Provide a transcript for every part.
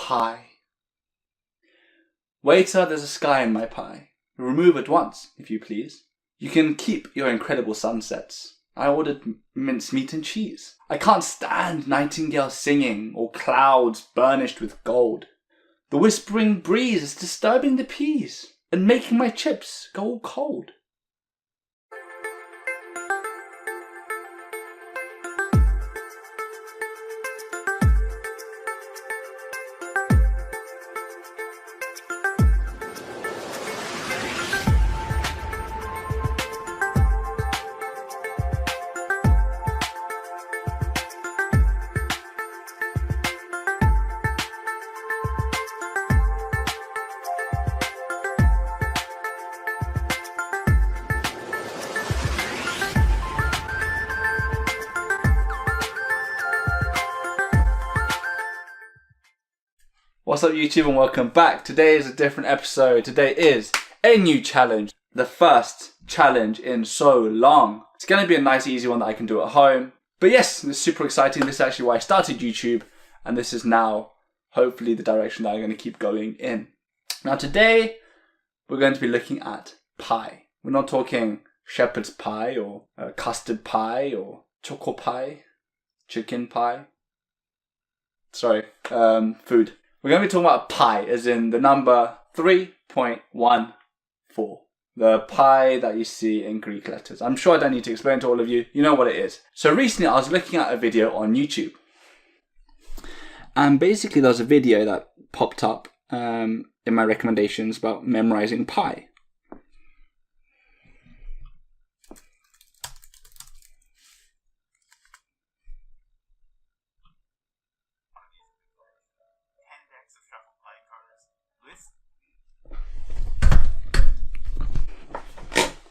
pie. Waiter, there's a sky in my pie. Remove at once, if you please. You can keep your incredible sunsets. I ordered mincemeat and cheese. I can't stand nightingales singing or clouds burnished with gold. The whispering breeze is disturbing the peas and making my chips go all cold. What's up YouTube and welcome back. Today is a different episode. Today is a new challenge. The first challenge in so long. It's going to be a nice easy one that I can do at home. But yes, this is super exciting. This is actually why I started YouTube. And this is now hopefully the direction that I'm going to keep going in. Now today we're going to be looking at pie. We're not talking shepherd's pie or custard pie or choco pie, chicken pie. Sorry, food. We're going to be talking about pi, as in the number 3.14. The pi that you see in Greek letters. I'm sure I don't need to explain to all of you. You know what it is. So recently I was looking at a video on YouTube. And basically there was a video that popped up in my recommendations about memorizing pi.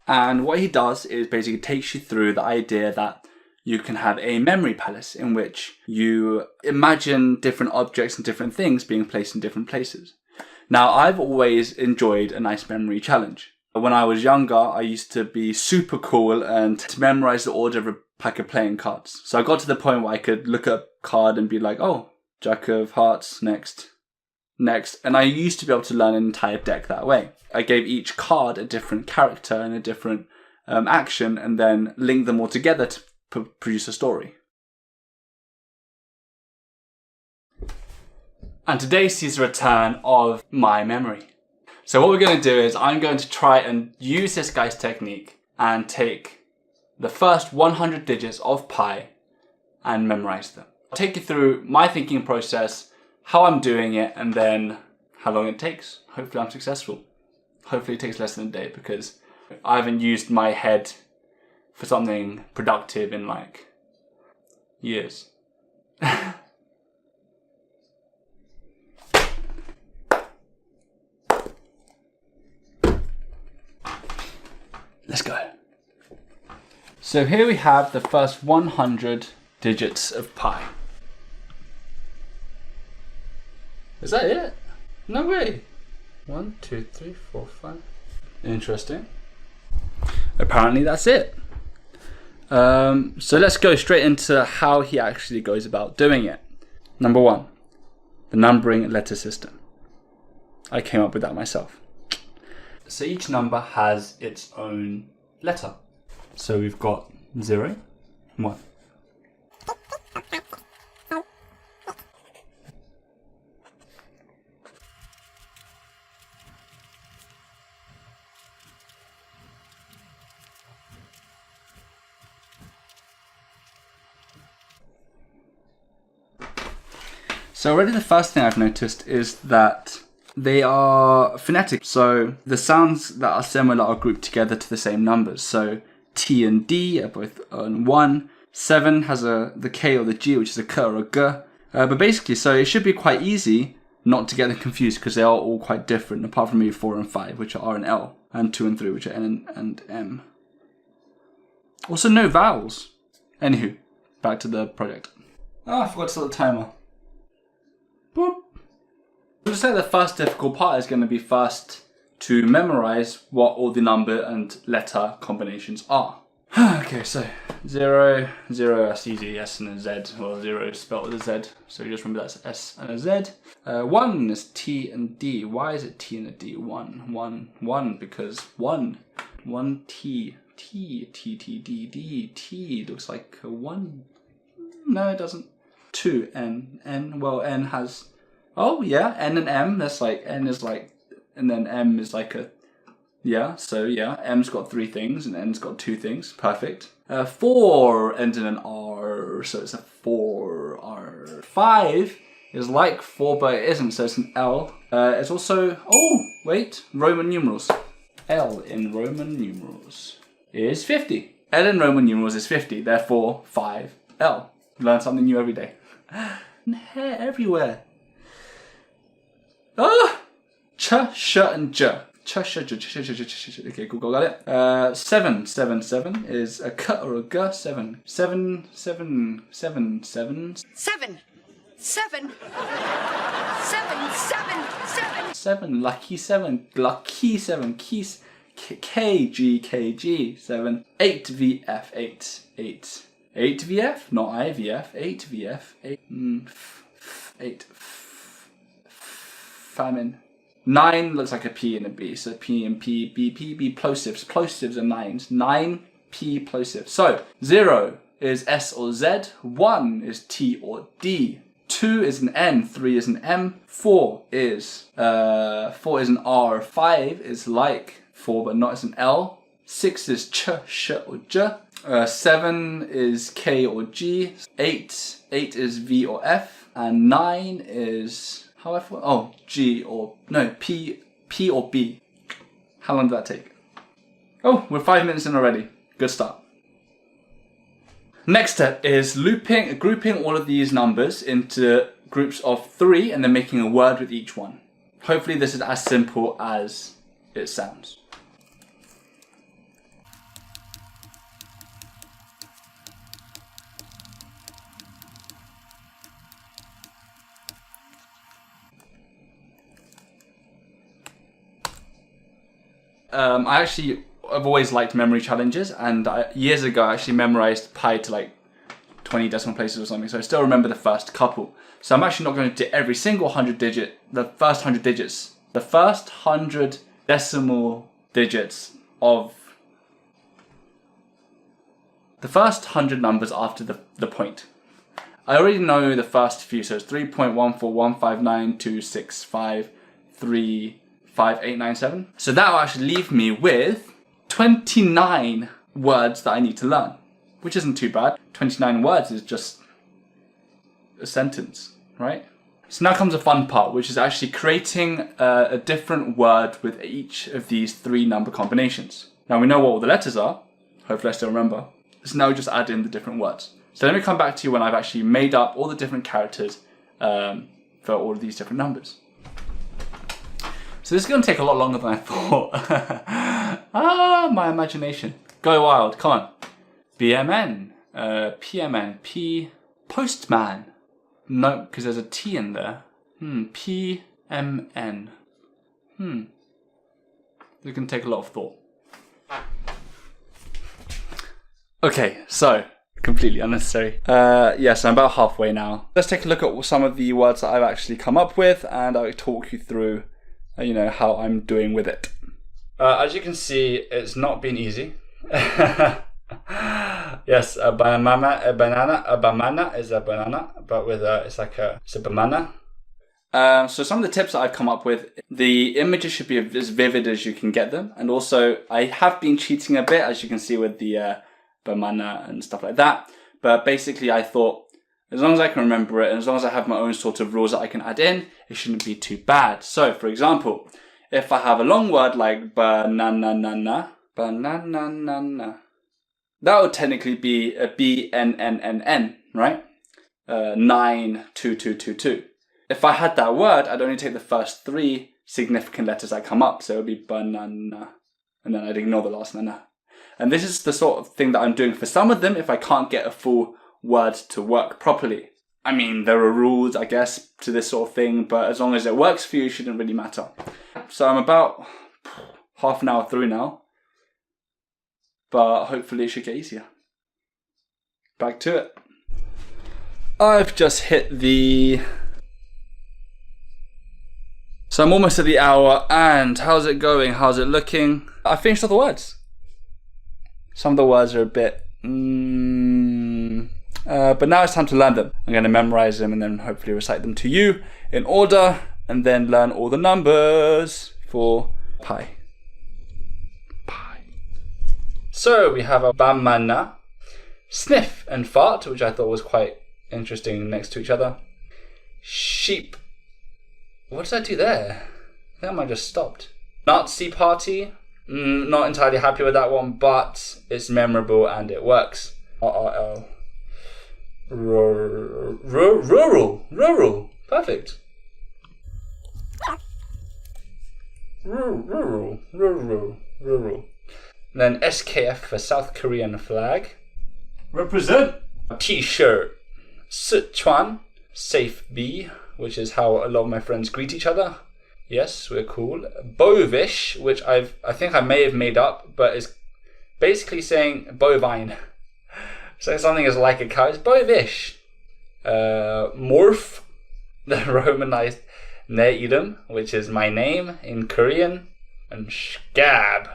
And what he does is basically takes you through the idea that you can have a memory palace in which you imagine different objects and different things being placed in different places. Now, I've always enjoyed a nice memory challenge. When I was younger, I used to be super cool and to memorize the order of a pack of playing cards. So I got to the point where I could look at a card and be like, oh, Jack of Hearts, next. And I used to be able to learn an entire deck that way. I gave each card a different character and a different action and then linked them all together to produce a story. And today sees the return of my memory. So what we're going to do is I'm going to try and use this guy's technique and take the first 100 digits of pi and memorize them. I'll take you through my thinking process, how I'm doing it, and then how long it takes. Hopefully I'm successful. Hopefully it takes less than a day because I haven't used my head for something productive in like years. Let's go. So here we have the first 100 digits of pi. Is that it? No way. 1, 2, 3, 4, 5. Interesting. Apparently that's it. So let's go straight into how he actually goes about doing it. Number 1, the numbering letter system. I came up with that myself. So each number has its own letter. So we've got 0, 1. So already the first thing I've noticed is that they are phonetic. So the sounds that are similar are grouped together to the same numbers. So T and D are both on 1. 7 has the K or the G, which is a K or a G. But basically, so it should be quite easy not to get them confused because they are all quite different, apart from maybe 4 and 5, which are R and L, and 2 and 3, which are N and M. Also no vowels. Anywho, back to the project. Oh, I forgot to set the timer. Boop. I'll just say the first difficult part is going to be first to memorize what all the number and letter combinations are. Okay, so 0, 0, that's easy, S and a Z, well 0 is spelled with a Z, so you just remember that's S and a Z. 1 is T and D. Why is it T and a D? 1, because 1 T, T, T, T, D, D, T, looks like a 1. No, it doesn't. 2, N, well N has, oh yeah, N and M, that's like, N is like, and then M is like a, yeah, so yeah, M's got 3 things and N's got 2 things, perfect. 4 ends in an R, so it's a 4R. 5 is like 4, but it isn't, so it's an L. It's also, oh, wait, Roman numerals. L in Roman numerals is 50. L in Roman numerals is 50, therefore 5L. Learn something new every day. And hair everywhere. Ah! Ch, sh, and j. Ch, sh, j, ch, ch, ch, ch. Okay, cool, got it. 7 is a k or a g. 7. 7. 7. 7. 7. 7. 7. 7. 7. 7. Lucky 7. Lucky 7. Keys. K, G, K, G. 7. 8 VF. 8. 8. 8 VF? Not IVF. 8 VF. 8. 8. Famine. 9 looks like a P and a B, so P and P, B, P, B, plosives. Plosives are 9s. 9 P plosives. So 0 is S or Z, 1 is T or D, 2 is an N, 3 is an M, 4 is an R, 5 is like 4 but not as an L, 6 is ch, sh or j, 7 is K or G, 8 is V or F, and 9 is G or, no, P or B. How long did that take? Oh, we're 5 minutes in already. Good start. Next step is grouping all of these numbers into groups of 3 and then making a word with each one. Hopefully this is as simple as it sounds. I've always liked memory challenges, and years ago I actually memorized pi to like 20 decimal places or something, so I still remember the first couple. So I'm actually not going to do every single 100 digit, the first 100 digits, the first 100 decimal digits of the first 100 numbers after the point. I already know the first few, so it's 3.1415926535897. So that will actually leave me with 29 words that I need to learn, which isn't too bad. 29 words is just a sentence, right? So now comes the fun part, which is actually creating a different word with each of these 3 number combinations. Now we know what all the letters are. Hopefully I still remember. So now we just add in the different words. So let me come back to you when I've actually made up all the different characters for all of these different numbers. So this is going to take a lot longer than I thought. My imagination. Go wild, come on. BMN, PMN, P, postman. No, because there's a T in there. PMN. It's going to take a lot of thought. Okay, so, completely unnecessary. Yes, I'm about halfway now. Let's take a look at some of the words that I've actually come up with, and I'll talk you through how I'm doing with it. As you can see, it's not been easy. Yes, a banana is a banana, but with it's a banana. So some of the tips that I've come up with, the images should be as vivid as you can get them, and also I have been cheating a bit, as you can see with the banana and stuff like that. But basically, I thought, as long as I can remember it, and as long as I have my own sort of rules that I can add in, it shouldn't be too bad. So, for example, if I have a long word like banana, that would technically be a BNNNN, right? 92222. If I had that word, I'd only take the first 3 significant letters that come up, so it would be banana, and then I'd ignore the last nana. And this is the sort of thing that I'm doing for some of them if I can't get a full word to work properly. I mean, there are rules, I guess, to this sort of thing, but as long as it works for you, it shouldn't really matter. So I'm about half an hour through now, but hopefully it should get easier. Back to it. I've just hit the... So I'm almost at the hour, and how's it going? How's it looking? I finished all the words. Some of the words are a bit... but now it's time to learn them. I'm going to memorize them and then hopefully recite them to you in order, and then learn all the numbers for pi. So we have a bamana, sniff and fart, which I thought was quite interesting next to each other. Sheep. What did I do there? I think I might have just stopped. Nazi party. Not entirely happy with that one, but it's memorable and it works. RRL. Rural. Perfect. Rural. And then SKF for South Korean flag. Represent. T-shirt. Sichuan. Safe B, which is how a lot of my friends greet each other. Yes, we're cool. Bovish, which I think I may have made up, but it's basically saying bovine. So something is like a cow. It's bovish. Morph, the romanized Neidum, which is my name in Korean. And Scab.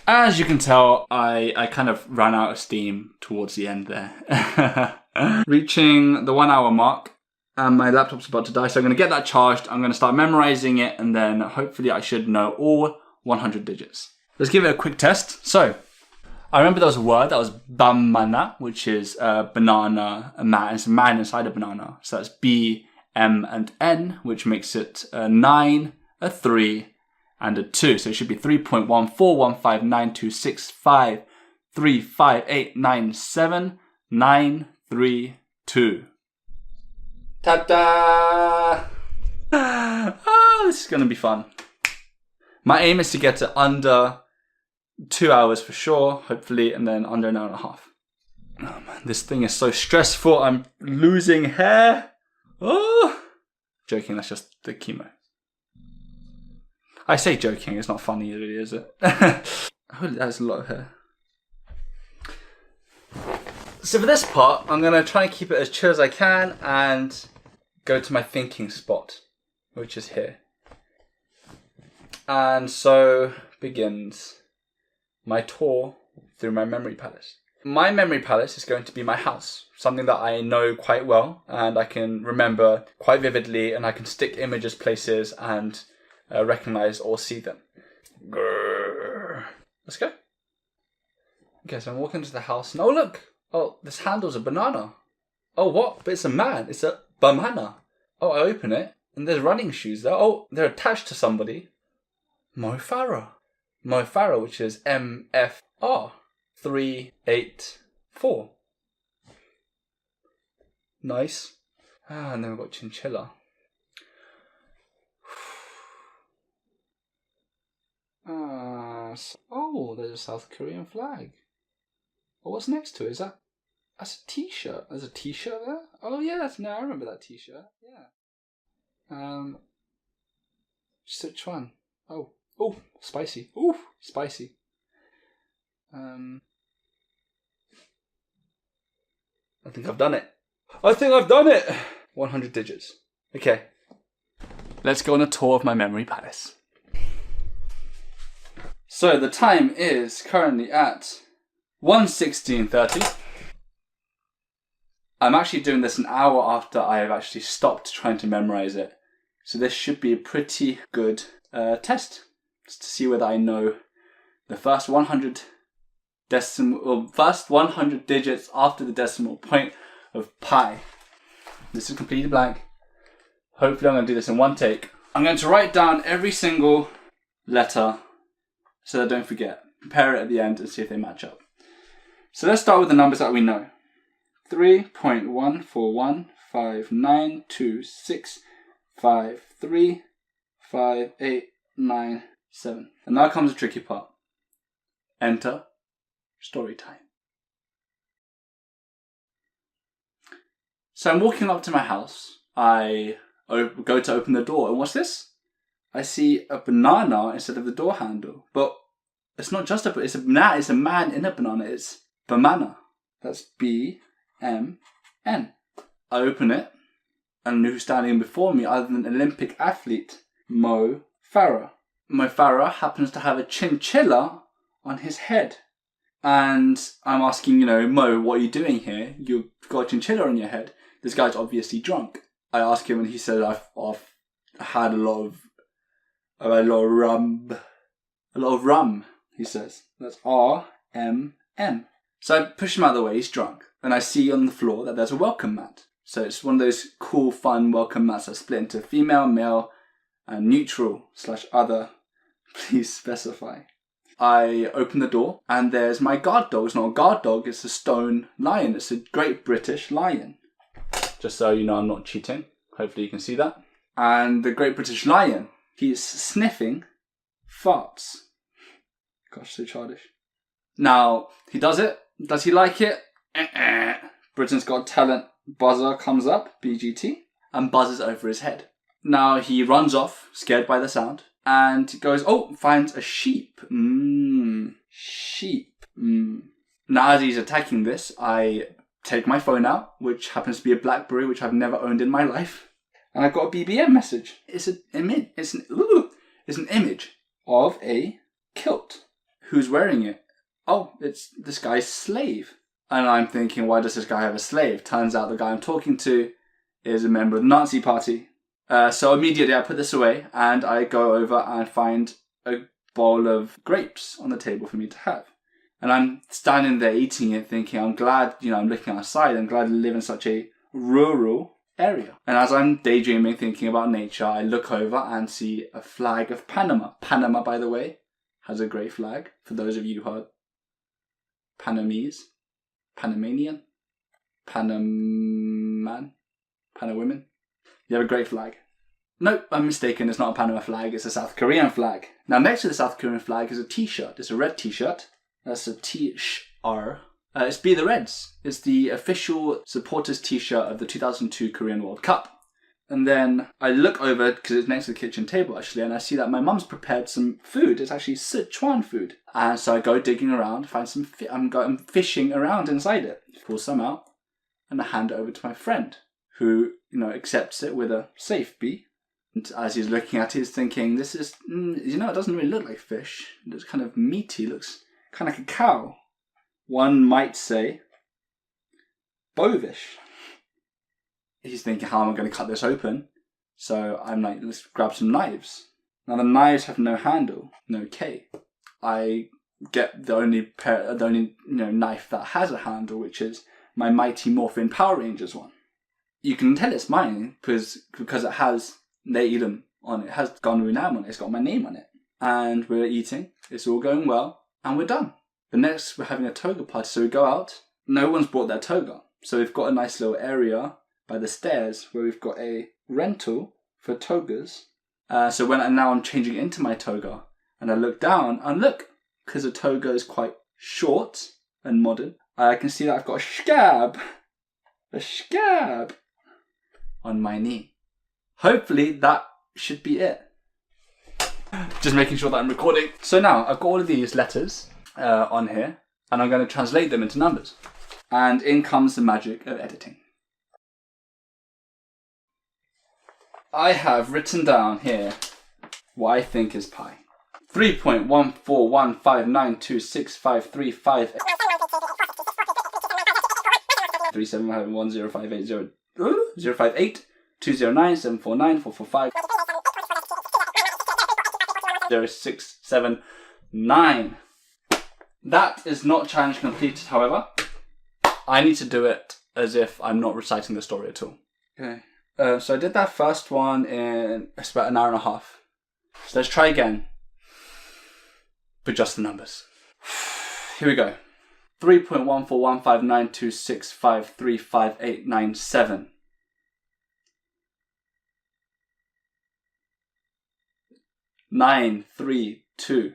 As you can tell, I kind of ran out of steam towards the end there. Reaching the 1 hour mark, and my laptop's about to die, so I'm going to get that charged. I'm going to start memorizing it, and then hopefully I should know all 100 digits. Let's give it a quick test. So, I remember there was a word that was bamana, which is banana, a man. It's a man inside a banana. So that's B, M, and N, which makes it a 9, a 3, and a 2. So it should be 3.141592653589793. Ta-da! Oh, this is going to be fun. My aim is to get to under 2 hours for sure, hopefully, and then under an hour and a half. Oh man, this thing is so stressful. I'm losing hair. Oh! Joking, that's just the chemo. I say joking, it's not funny really, is it? Holy, that's a lot of hair. So for this part, I'm going to try and keep it as chill as I can and go to my thinking spot, which is here. And so begins my tour through my memory palace. My memory palace is going to be my house, something that I know quite well and I can remember quite vividly, and I can stick images places and recognize or see them. Grrr. Let's go. Okay, so I'm walking into the house and oh look! Oh, this handle's a banana. Oh, what? But it's a man. It's a banana. Oh, I open it and there's running shoes there. Oh, they're attached to somebody. Mo Farah, which is MFR 384. Nice. And then we've got chinchilla. Oh, there's a South Korean flag. Oh, what's next to it? That's a t-shirt. There's a t-shirt there? Oh yeah, I remember that t-shirt. Yeah. Sichuan. Oh, spicy. Ooh, spicy. I think I've done it. 100 digits. Okay. Let's go on a tour of my memory palace. So the time is currently at 1:16:30. I'm actually doing this an hour after I have actually stopped trying to memorize it. So this should be a pretty good test. Just to see whether I know the first 100 digits after the decimal point of pi. This is completely blank. Hopefully I'm going to do this in one take. I'm going to write down every single letter so that I don't forget. Compare it at the end and see if they match up. So let's start with the numbers that we know. 3.1415926535897. And now comes the tricky part. Enter story time. So I'm walking up to my house. I go to open the door, and what's this? I see a banana instead of the door handle. But it's not just it's a man in a banana. It's banana. That's B-M-N. I open it, and who's standing before me other than Olympic athlete Mo Farah. Mo Farah happens to have a chinchilla on his head. And I'm asking, Mo, what are you doing here? You've got a chinchilla on your head. This guy's obviously drunk. I ask him and he said, I've had a lot of rum. A lot of rum, he says. That's R-M-M. So I push him out of the way, he's drunk. And I see on the floor that there's a welcome mat. So it's one of those cool, fun welcome mats that split into female, male, and neutral / other. Please specify. I open the door and there's my guard dog. It's not a guard dog, it's a stone lion. It's a Great British Lion. Just so you know I'm not cheating. Hopefully you can see that. And the Great British Lion, he's sniffing farts. Gosh, so childish. Now, he does it. Does he like it? Britain's Got Talent buzzer comes up, BGT, and buzzes over his head. Now he runs off, scared by the sound, and goes, finds a sheep. Sheep. Now as he's attacking this, I take my phone out, which happens to be a BlackBerry, which I've never owned in my life. And I got a BBM message. It's an image of a kilt. Who's wearing it? Oh, it's this guy's slave. And I'm thinking, why does this guy have a slave? Turns out the guy I'm talking to is a member of the Nazi party. So immediately I put this away and I go over and find a bowl of grapes on the table for me to have. And I'm standing there eating it thinking, I'm glad, I'm looking outside. I'm glad I live in such a rural area. And as I'm daydreaming, thinking about nature, I look over and see a flag of Panama. Panama, by the way, has a great flag. For those of you who are Panamese, Panamanian, Panaman, Panawomen. You have a great flag. Nope, I'm mistaken. It's not a Panama flag. It's a South Korean flag. Now, next to the South Korean flag is a t-shirt. It's a red t-shirt. That's a T-R. It's Be the Reds. It's the official supporters t-shirt of the 2002 Korean World Cup. And then I look over, because it's next to the kitchen table actually, and I see that my mum's prepared some food. It's actually Sichuan food. And so I go digging around, find some, I'm fishing around inside it. Pull some out, and I hand it over to my friend, who, accepts it with a safe B. And as he's looking at it, he's thinking, this is, it doesn't really look like fish. It looks kind of meaty, looks kind of like a cow. One might say, bovish. He's thinking, how am I going to cut this open? So I'm like, let's grab some knives. Now the knives have no handle, no K. I get the only knife that has a handle, which is my Mighty Morphin Power Rangers one. You can tell it's mine because it has Neilum on it. It has Ganrunam on it. It's got my name on it. And we're eating. It's all going well. And we're done. But next we're having a toga party. So we go out. No one's brought their toga. So we've got a nice little area by the stairs where we've got a rental for togas. So now I'm changing into my toga. And I look down and look, because the toga is quite short and modern, I can see that I've got a scab. A scab on my knee. Hopefully that should be it. Just making sure that I'm recording. So now I've got all of these letters on here, and I'm going to translate them into numbers. And in comes the magic of editing. I have written down here what I think is pi. 3.14159265358 3710580 058 209 749 445 0679. That is not challenge completed, however. I need to do it as if I'm not reciting the story at all. Okay. So I did that first one in about an hour and a half. So let's try again. But just the numbers. Here we go. 3.1415926535897. 9, 3, 2,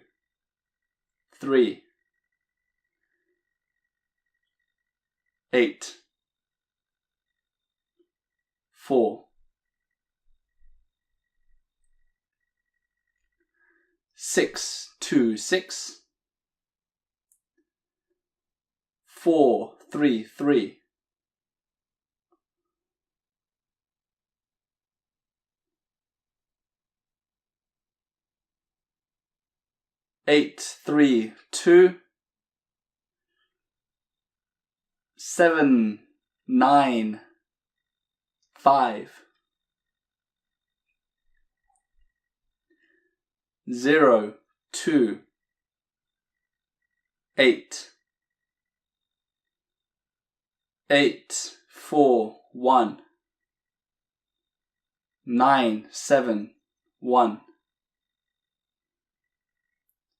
3, 8, 4, 6, 2, 6, 4, 3, 3. 8, 3, 2. 7, 9, 5. 0, 2. 8. 8, 4, 1. 9, 7, 1.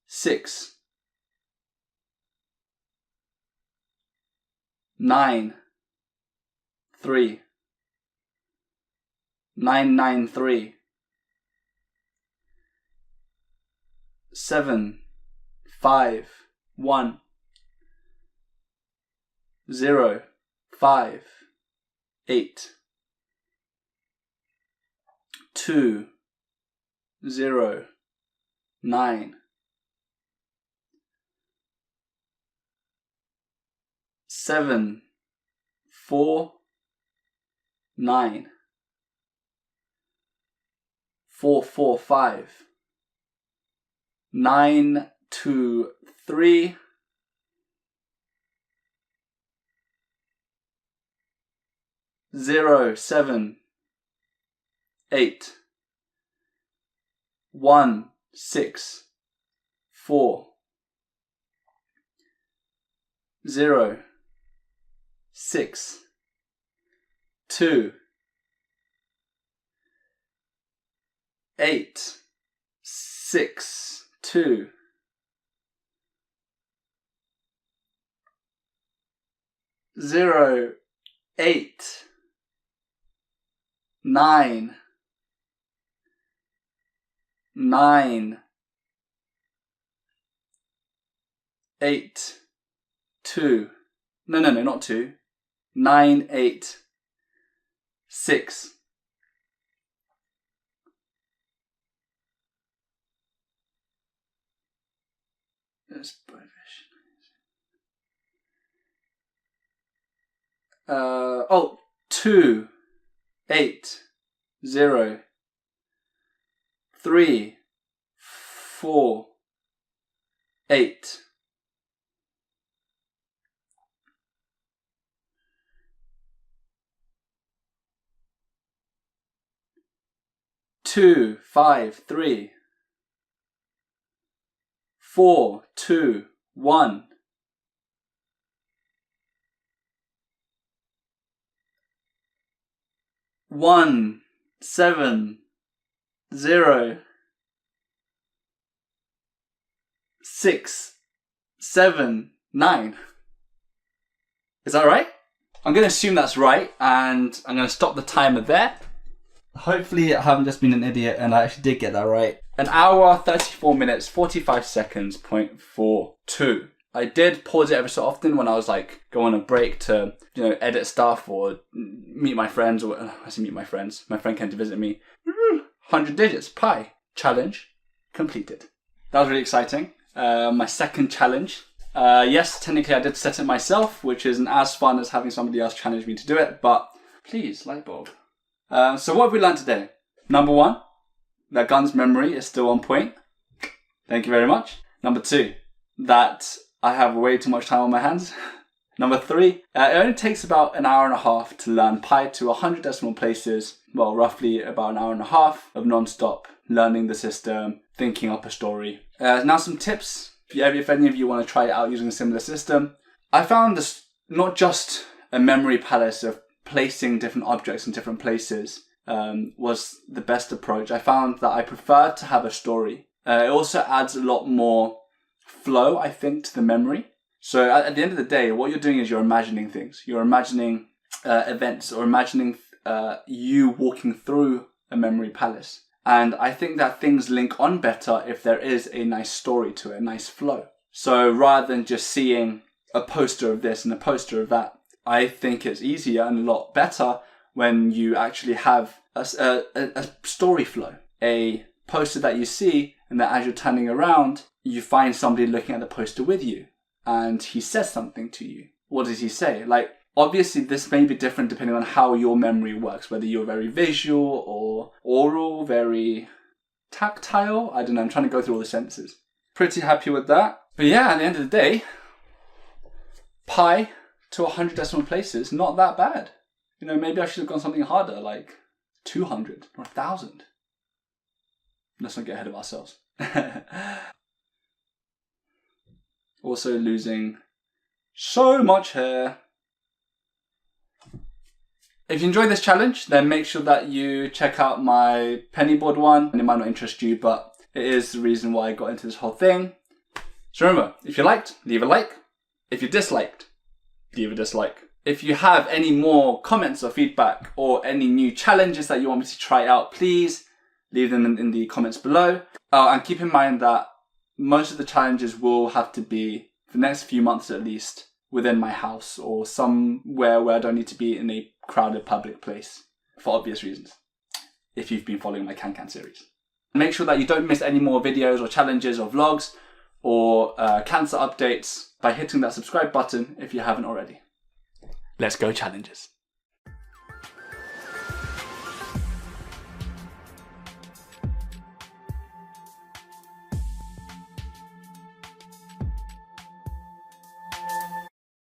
6. 9, 3. 9, 9, 3. 7, 5, 1. 0, 5, 8. 2, 0, 9. 7, 4, 9. 4, 4, 5. 9, 2, 3. 0, 7, 8. 1, 6, 4. 0, 6, 2. 8, 6, 2. 0, 8, 9, 9, 8, 2. No, not 2. 9, 8, 6. That's prohibition. 2, 8, 0, 3, 4, 8. 2, 5, 3. 4, 2, 1. 1, 7, 0. 6, 7, 9. Is that right? I'm going to assume that's right, and I'm going to stop the timer there. Hopefully I haven't just been an idiot and I actually did get that right. 1 hour, 34 minutes, 45 seconds, 0.42. I did pause it every so often when I was like going on a break to, edit stuff or meet my friends, or I say meet my friends. My friend came to visit me. 100 digits, pi. Challenge completed. That was really exciting. My second challenge. Yes, technically I did set it myself, which isn't as fun as having somebody else challenge me to do it, but please, light bulb. So what have we learned today? Number 1, that Gun's memory is still on point. Thank you very much. Number 2, that I have way too much time on my hands. Number 3, it only takes about 1.5 hours to learn pi to 100 decimal places. Well, roughly about 1.5 hours of non-stop learning the system, thinking up a story. Now some tips, if any of you want to try it out using a similar system. I found this not just a memory palace of placing different objects in different places was the best approach. I found that I preferred to have a story. It also adds a lot more flow, I think, to the memory. So at the end of the day, what you're doing is you're imagining things. You're imagining events, or imagining you walking through a memory palace. And I think that things link on better if there is a nice story to it, a nice flow. So rather than just seeing a poster of this and a poster of that, I think it's easier and a lot better when you actually have a story flow. A poster that you see, and that as you're turning around, you find somebody looking at the poster with you, and he says something to you. what does he say? Like, obviously this may be different depending on how your memory works, whether you're very visual or oral, very tactile. I don't know, I'm trying to go through all the senses. Pretty happy with that. But yeah, at the end of the day, pi to 100 decimal places, not that bad. You know, maybe I should have gone something harder, like 200 or 1,000. Let's not get ahead of ourselves. Also losing so much hair. If you enjoyed this challenge, then make sure that you check out my penny board one. And it might not interest you, but it is the reason why I got into this whole thing. So remember, if you liked, leave a like. If you disliked, leave a dislike. If you have any more comments or feedback or any new challenges that you want me to try out, please leave them in the comments below. And keep in mind that most of the challenges will have to be, for the next few months at least, within my house or somewhere where I don't need to be in a crowded public place, for obvious reasons, if you've been following my Can series. Make sure that you don't miss any more videos or challenges or vlogs or cancer updates by hitting that subscribe button if you haven't already. Let's go challenges.